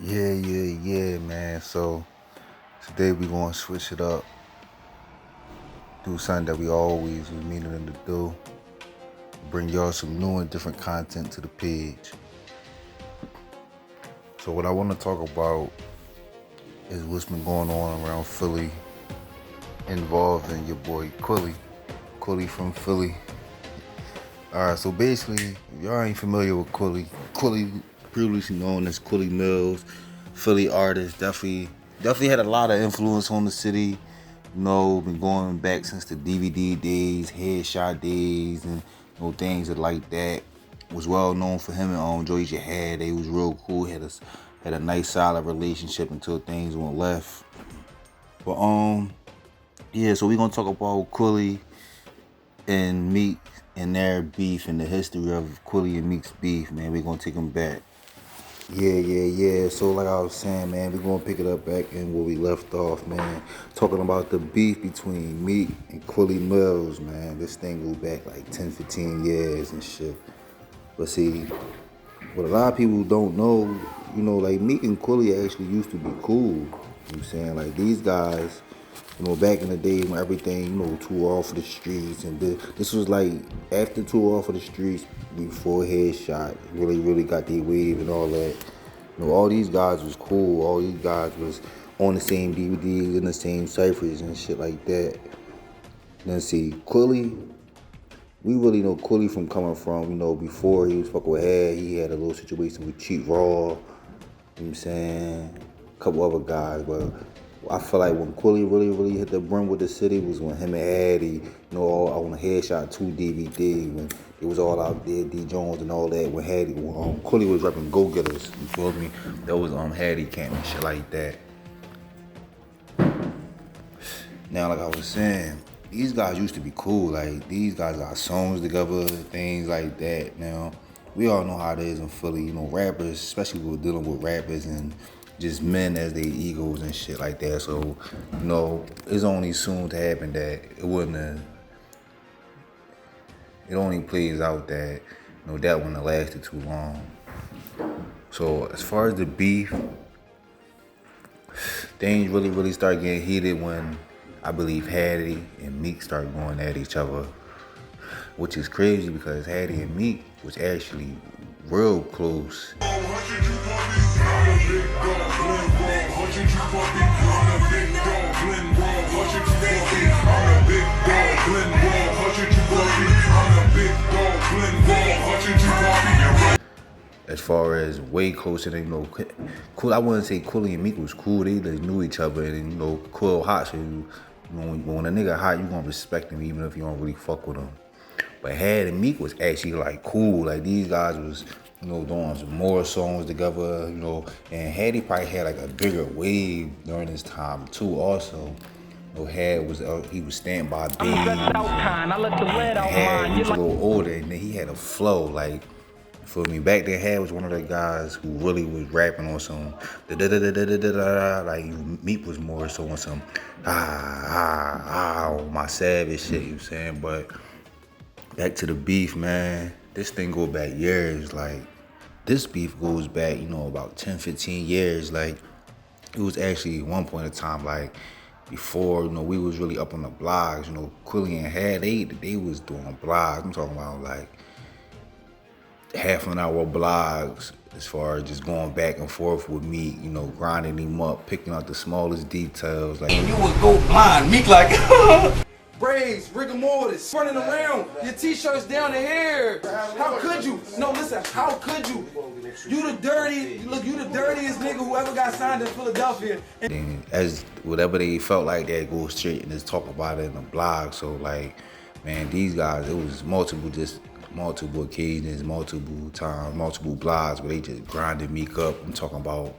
Yeah, man. So today we gonna switch it up, do something that we always was meaning to do, bring y'all some new and different content to the page. So what I want to talk about is what's been going on around Philly, involving your boy Quilly from Philly. All right, so basically, if y'all ain't familiar with Quilly previously known as Quilly Mills, Philly artist, definitely had a lot of influence on the city. You know, been going back since the DVD days, headshot days, and things like that. Was well known for him and Joey Jihad. They was real cool. Had a nice solid relationship until things went left. But yeah. So we gonna talk about Quilly and Meek and their beef and the history of Quilly and Meek's beef, man. We're gonna take them back. Yeah. So like I was saying, man, we're gonna pick it up back in where we left off, man. Talking about the beef between Meek and Quilly Mills, man. This thing go back like 10, 15 years and shit. But see, what a lot of people don't know, like Meek and Quilly actually used to be cool. You know what I'm saying? Like these guys, back in the day when everything, tore off of the streets, and this was like after tore off of the streets, before Headshot really got their wave and all that. All these guys was cool. All these guys was on the same DVDs and the same ciphers and shit like that. Then see, Quilly, we really know Quilly from coming from, before he was fucking with Head, he had a little situation with Cheat Raw, you know what I'm saying? A couple other guys, but I feel like when Quilly really hit the brim with the city was when him and Addy, all on the Headshot 2 DVD, when it was all out there, D Jones and all that, when Quilly was rapping Go Getters, you feel me? That was Hattie Camp and shit like that. Now, like I was saying, these guys used to be cool. Like, these guys got songs together, things like that. Now, we all know how it is in Philly. Rappers, especially when we're dealing with rappers and just men as their egos and shit like that. So, it's only soon to happen that it only plays out that, that wouldn't have lasted too long. So, as far as the beef, things really started getting heated when I believe Hattie and Meek started going at each other, which is crazy because Hattie and Meek was actually real close. As far as way closer than, cool. I wouldn't say Quilly and Meek was cool. They knew each other, and Quill hot. So when a nigga hot, you gonna respect him even if you don't really fuck with him. But Had and Meek was actually like cool. Like these guys was, doing some more songs together, and Hattie probably had like a bigger wave during this time too. Also, Had was he was Stand By Babe. Had was a little older, and then he had a flow like. For me, back then, Had was one of the guys who really was rapping on some like Meek was more so on some my savage shit, you know what I'm saying? But back to the beef, man. This thing go back years. Like this beef goes back, about 10, 15 years. Like it was actually one point in time, like before, we was really up on the blogs. Quilly and Had, they was doing blogs. I'm talking about like half an hour blogs as far as just going back and forth with me, grinding him up, picking out the smallest details. Like, and you would go blind, Meek like braids, rigor mortis, running around, your t-shirts down the hair. How could you? No, listen, how could you? You the dirtiest nigga who ever got signed in Philadelphia. And as whatever they felt like, they go straight and just talk about it in the blog. So like, man, these guys, it was multiple occasions, multiple times, multiple blogs where they just grinded Meek up. I'm talking about,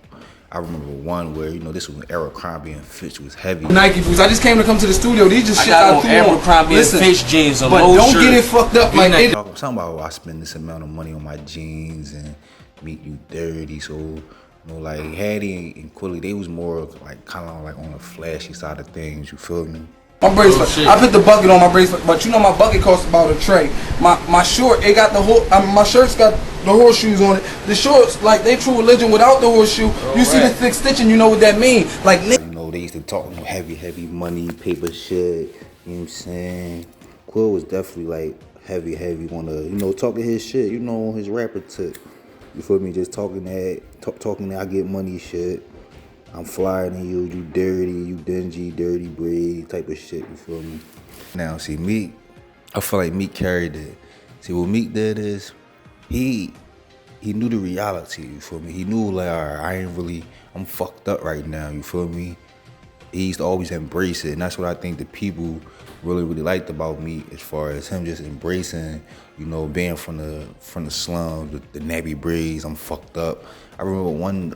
I remember one where, this was when Abercrombie and Fitch was heavy. Nike boots. I just came to come to the studio. These just shit I got on Abercrombie and Fitch jeans, but don't get it fucked up like it. Talking about I spend this amount of money on my jeans and Meek you dirty. So, like Hattie and Quilly, they was more like kind of like on the flashy side of things, you feel me? My bracelet. Oh, I put the bucket on my bracelet, but you know my bucket costs about a tray. My short, it got the whole. My shirt's got the horseshoes on it. The shorts, like they True Religion without the horseshoe. You see the thick stitching, you know what that mean? Like you know, they used to talk heavy money, paper shit. You know what I'm saying? Quill was definitely like heavy on the, you know, talking his shit. You know, his rapper tip. You feel me? Just talking that I get money shit. I'm flyer than you dirty, you dingy, dirty breed type of shit, you feel me? Now, see, Meek, I feel like Meek carried it. See, what Meek did is, he knew the reality, you feel me? He knew, like, all right, I'm fucked up right now, you feel me? He used to always embrace it, and that's what I think the people really liked about me, as far as him just embracing, you know, being from the slums, the nappy braids. I'm fucked up. I remember one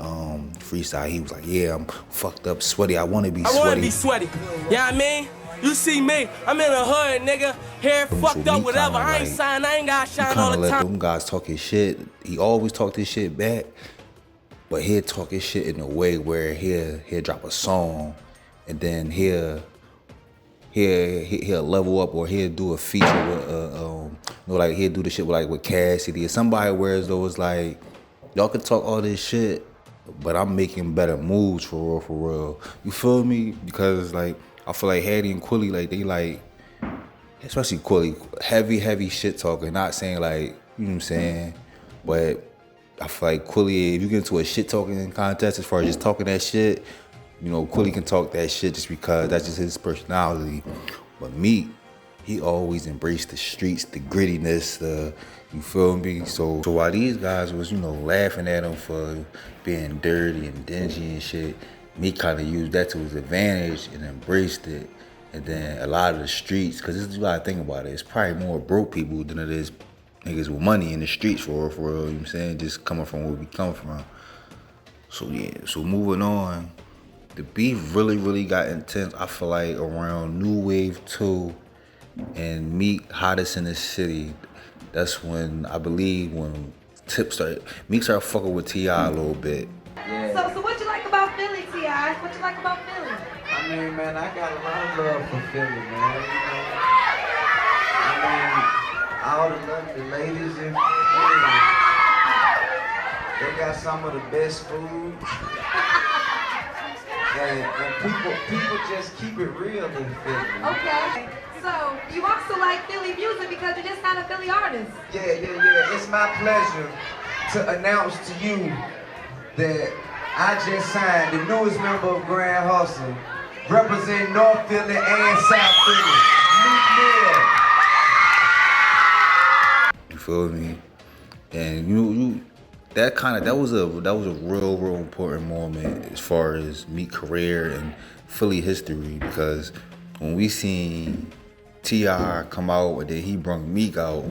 freestyle, he was like, yeah, I'm fucked up, sweaty, I wanna be sweaty. I wanna be sweaty, yeah, I mean? You see me, I'm in the hood, nigga, hair fucked up, whatever, I ain't signed, I ain't got shine all the let time. them guys talk his shit. He always talked his shit back, but he'll talk his shit in a way where he'll drop a song, and then he'll level up, or he'll do a feature with you know, like he'll do the shit with Cassidy or somebody, where as though it's like, y'all can talk all this shit, but I'm making better moves for real. You feel me? Because like I feel like Hattie and Quilly, like they like, especially Quilly, heavy shit talking. Not saying like, you know what I'm saying, but I feel like Quilly, if you get into a shit talking contest, as far as just talking that shit, you know, Quilly can talk that shit just because that's just his personality. But Meek, he always embraced the streets, the grittiness, you feel me? So while these guys was, you know, laughing at him for being dirty and dingy and shit, Meek kind of used that to his advantage and embraced it. And then a lot of the streets, because this is what I think about it, it's probably more broke people than it is niggas with money in the streets for real, you know what I'm saying? Just coming from where we come from. So yeah, so moving on. The beef really got intense, I feel like, around New Wave 2 and Meek Hottest in the City. That's when, I believe, when Meek started fucking with T.I. a little bit. Yeah. So what you like about Philly, T.I.? What you like about Philly? I mean, man, I got a lot of love for Philly, man. You know? I mean, all the lovely ladies in Philly, they got some of the best food. And people just keep it real in Philly. Okay. So you also like Philly music because you're just not a Philly artist. Yeah. It's my pleasure to announce to you that I just signed the newest member of Grand Hustle, representing North Philly and South Philly, MeekMill. You feel me? And you that was a real important moment as far as Meek's career and Philly history, because when we seen T.I. come out and then he brought Meek out,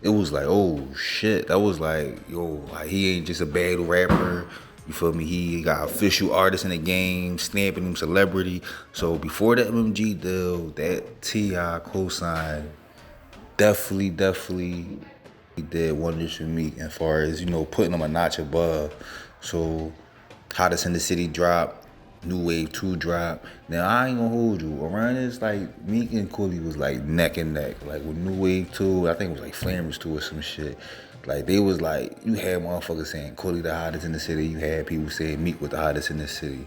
it was like, oh shit, that was like, yo, like, he ain't just a bad rapper, you feel me? He got official artists in the game, stamping him celebrity. So before that MMG deal, that T.I. cosign definitely he did wonders for Meek as far as, you know, putting him a notch above. So Hottest in the City dropped, New Wave 2 dropped. Now I ain't gonna hold you, around this, like, Meek and Quilly was like neck and neck. Like with New Wave 2, I think it was like Flammers 2 or some shit. Like they was like, you had motherfuckers saying Quilly the hottest in the city, you had people saying Meek was the hottest in the city.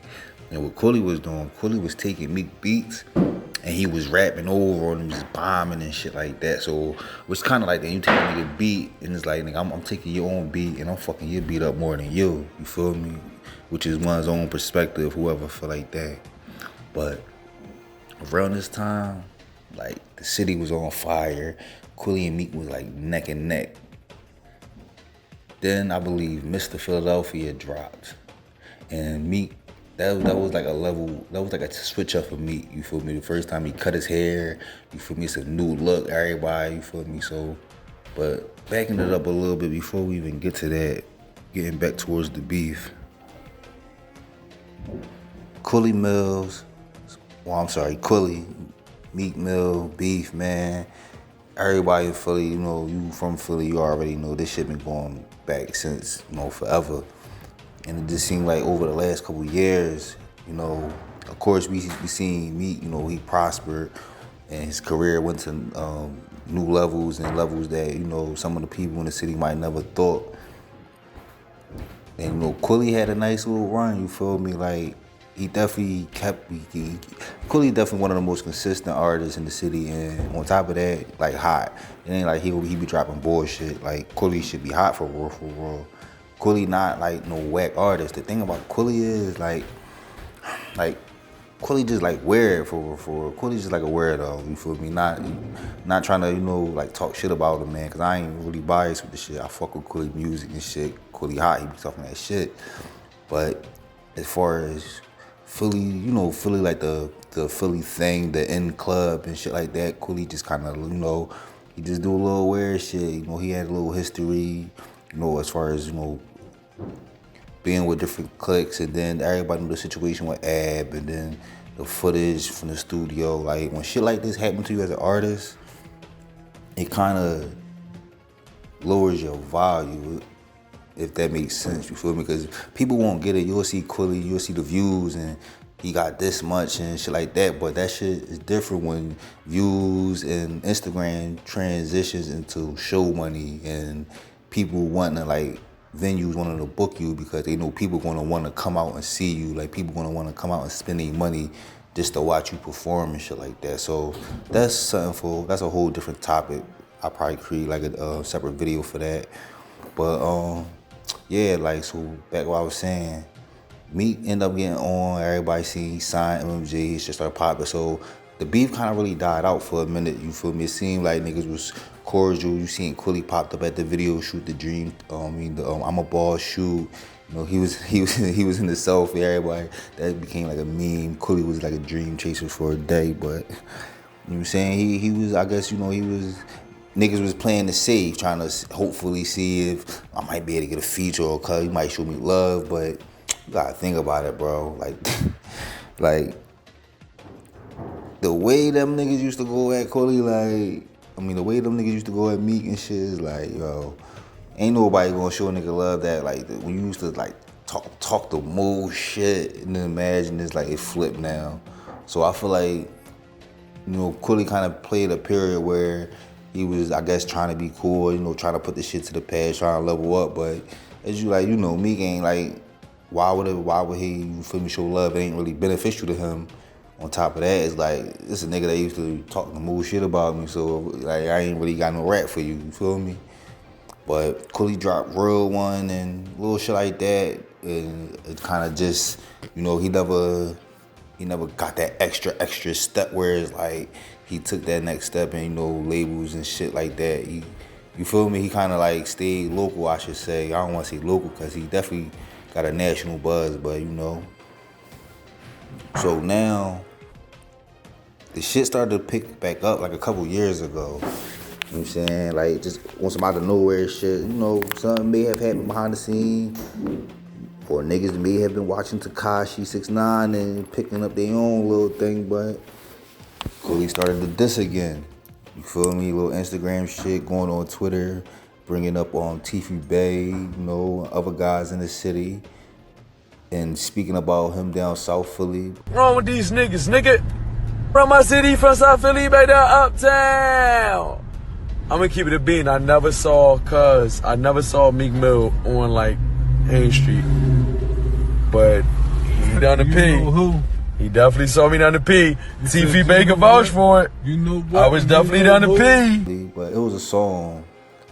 And what Quilly was doing, Quilly was taking Meek beats and he was rapping over on them, just bombing and shit like that. So it's kind of like that. You take a nigga beat, and it's like, nigga, I'm taking your own beat, and I'm fucking your beat up more than you. You feel me? Which is one's own perspective, whoever feel like that. But around this time, like, the city was on fire. Quilly and Meek was like neck and neck. Then I believe Mr. Philadelphia dropped, and Meek, that was like a level, that was like a switch up for Meek, you feel me? The first time he cut his hair, you feel me? It's a new look, everybody, you feel me? So, but backing it up a little bit before we even get to that, getting back towards the beef. Quilly, MeekMill, beef, man. Everybody in Philly, you know, you from Philly, you already know this shit been going back since, you know, forever. And it just seemed like over the last couple years, you know, of course we seen Meek, you know, he prospered and his career went to new levels and levels that, you know, some of the people in the city might never thought. And, you know, Quilly had a nice little run, you feel me? Like, he definitely kept, Quilly definitely one of the most consistent artists in the city, and on top of that, like, hot. It ain't like he be dropping bullshit. Like, Quilly should be hot for real, for real. Quilly not, like, no whack artist. The thing about Quilly is, like, Quilly just like weird for real. Quilly just like a weirdo, you feel me? Not trying to, you know, like talk shit about him, man, cause I ain't really biased with the shit. I fuck with Quilly music and shit. Quilly hot, he be talking that shit. But as far as Philly, you know, Philly like the Philly thing, the end club and shit like that, Quilly just kind of, you know, he just do a little weird shit. You know, he had a little history, you know, as far as, you know, being with different cliques, and then everybody knew the situation with Ab, and then the footage from the studio. Like, when shit like this happen to you as an artist, it kind of lowers your value, if that makes sense, you feel me? Because people won't get it. You'll see Quilly, you'll see the views, and he got this much and shit like that, but that shit is different when views and Instagram transitions into show money, and people wanting to, like, venues wanting to book you because they know people going to want to come out and see you. Like, people going to want to come out and spend their money just to watch you perform and shit like that. So that's something for, that's a whole different topic. I'll probably create like a separate video for that. But yeah, like, so back what I was saying, Meek ended up getting on, everybody seen he signed MMG, shit started popping. So the beef kind of really died out for a minute, you feel me? It seemed like niggas was cordial. You seen Quilly popped up at the video shoot, the Dream, I'm a Boss shoot. You know, he was in the selfie, everybody, that became like a meme. Quilly was like a dream chaser for a day, but, you know what I'm saying? He was, I guess, you know, niggas was playing the safe, trying to hopefully see if I might be able to get a feature or cuz he might show me love, but you gotta think about it, bro. Like, like, the way them niggas used to go at Quilly, like, I mean, the way them niggas used to go at Meek and shit is like, yo, ain't nobody gonna show a nigga love that. Like, when you used to, like, talk the most shit, and then imagine it's like it flipped now. So I feel like, you know, Quilly kind of played a period where he was, I guess, trying to be cool, you know, trying to put the shit to the past, trying to level up. But as you, like, you know, Meek ain't like, why would he, you feel me, show love? It ain't really beneficial to him. On top of that, it's like, this a nigga that used to talk the most shit about me, so, like, I ain't really got no rap for you feel me? But Quilly dropped Real One and little shit like that, and it kind of just, you know, he never got that extra step where it's like, he took that next step and, you know, labels and shit like that. You feel me? He kind of like stayed local, I should say. I don't want to say local because he definitely got a national buzz, but, you know. So now, the shit started to pick back up like a couple years ago. You know what I'm saying? Like, just on some out of nowhere shit. You know, something may have happened behind the scenes. Or niggas may have been watching Tekashi 6ix9ine and picking up their own little thing, but Quilly started to diss again. You feel me? Little Instagram shit going on Twitter, bringing up on T.F. Bay, you know, other guys in the city, and speaking about him down South Philly. Wrong with these niggas, nigga? From my city, from South Philly, back down uptown. I'm gonna keep it a bean. I never saw MeekMill on like Hain Street, but he down the P. Who? He definitely saw me down the P. T.F. Baker vouch for it. You know what? I was definitely down the P. But it was a song,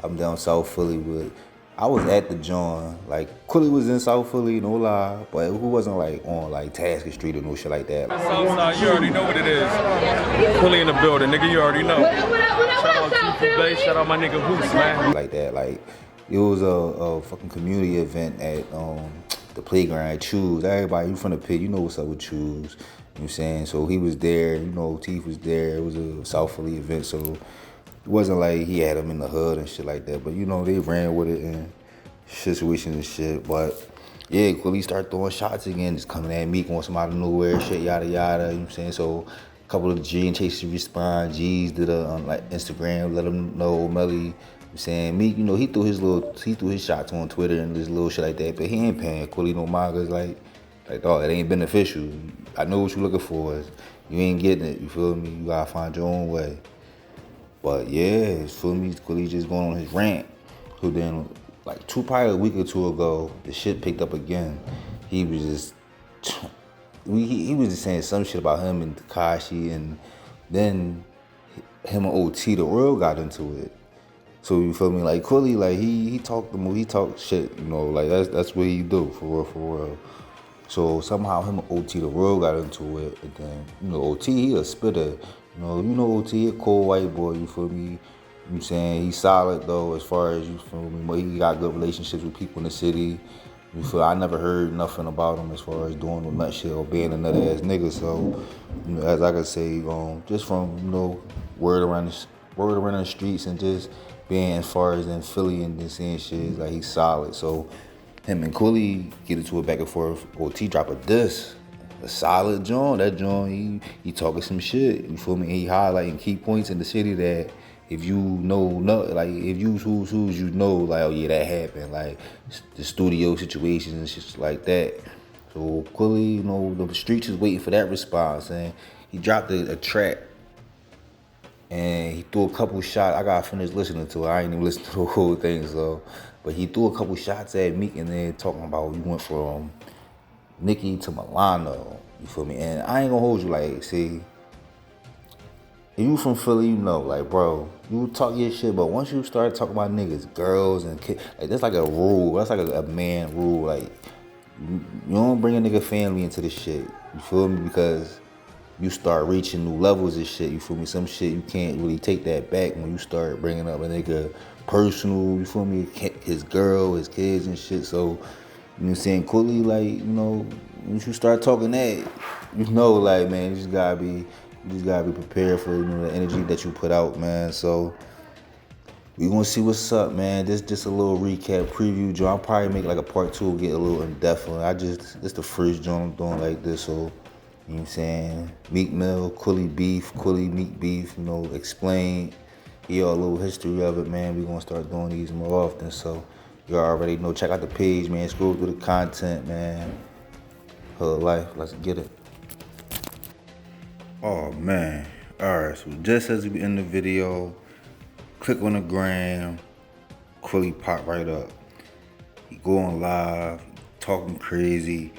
I'm down South Philly, but I was at the joint. Like, Quilly was in South Philly, no lie, but who wasn't like on like Tasker Street or no shit like that. Southside, you already know what it is. Quilly in the building, nigga, you already know. Shout out T.F. Bay, shout out my nigga Hoops, man. Like that, like, it was a fucking community event at the playground at Choose. Everybody, you from the pit, you know what's up with Choose. You know what I'm saying? So he was there, you know, Teeth was there. It was a South Philly event, so it wasn't like he had him in the hood and shit like that. But, you know, they ran with it in situations and shit. But, yeah, Quilly started throwing shots again, just coming at Meek on some out of nowhere shit, yada, yada. You know what I'm saying? So a couple of G and Chase respond. G's did a on like Instagram, let him know, Melly. I'm saying Meek, you know, he threw his shots on Twitter and this little shit like that, but he ain't paying Quilly no mind, cause like dog, it ain't beneficial. I know what you're looking for. You ain't getting it, you feel me? You gotta find your own way. But yeah, you feel me? Quilly just going on his rant. So then, like probably a week or two ago, the shit picked up again. He was just, he was just saying some shit about him and Tekashi, and then him and OT the Real got into it. So you feel me? Like Quilly, like he talked shit, you know, like that's what he do, for real. So somehow him and OT the Real got into it, and then, you know, OT, he a spitter. You know OT, a cold white boy, you feel me? You know what I'm saying? He's solid though, as far as, you feel me, but he got good relationships with people in the city. You feel, I never heard nothing about him as far as doing no nut shit or being a nut ass nigga. So, you know, as I could say, just from, you know, word around the streets, and just being as far as in Philly and just seeing shit, like he's solid. So him and Quilly get into it back and forth. OT drop a diss, a solid joint. That joint, he talking some shit. You feel me? He highlighting key points in the city that if you know, like if you who's you know, like, oh yeah, that happened. Like the studio situations and shit like that. So Quilly, you know, the streets is waiting for that response, and he dropped a track. And he threw a couple shots. I gotta finish listening to it. I ain't even listened to the whole thing, so. But he threw a couple shots at Meek, and then talking about, you went from Nicki to Milano. You feel me? And I ain't gonna hold you, like, see, if you from Philly, you know, like, bro, you talk your shit, but once you start talking about niggas, girls, and kids, like, that's like a rule. That's like a man rule. Like, you don't bring a nigga family into this shit. You feel me? Because you start reaching new levels of shit, you feel me? Some shit you can't really take that back when you start bringing up a nigga personal, you feel me? His girl, his kids and shit. So, you know what I'm saying? Quilly, like, you know, once you start talking that, you know, like, man, you just gotta be prepared for, you know, the energy that you put out, man. So we gonna see what's up, man. This just a little recap preview, Joe. I'll probably make like a part 2, get a little in depth on it. This the first joint I'm doing like this, so. You know what I'm saying? MeekMill, Quilly beef, Quilly Meek beef, you know, explain, give y'all a little history of it, man. We gonna start doing these more often, so y'all already know. Check out the page, man. Scroll through the content, man. Hood life, let's get it. Oh, man. All right, so just as we end the video, click on the gram, Quilly pop right up. He going live, talking crazy,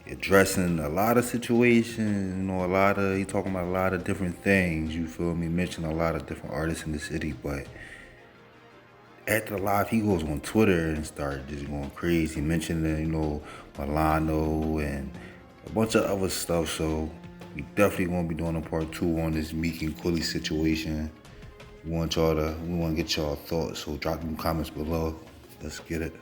addressing a lot of situations, you know, he talking about a lot of different things, you feel me? Mentioning a lot of different artists in the city, but after the live, he goes on Twitter and start just going crazy, mentioning, you know, Milano and a bunch of other stuff. So we definitely gonna be doing a part 2 on this Meek and Quilly situation. We want to get y'all thoughts, so drop them comments below. Let's get it.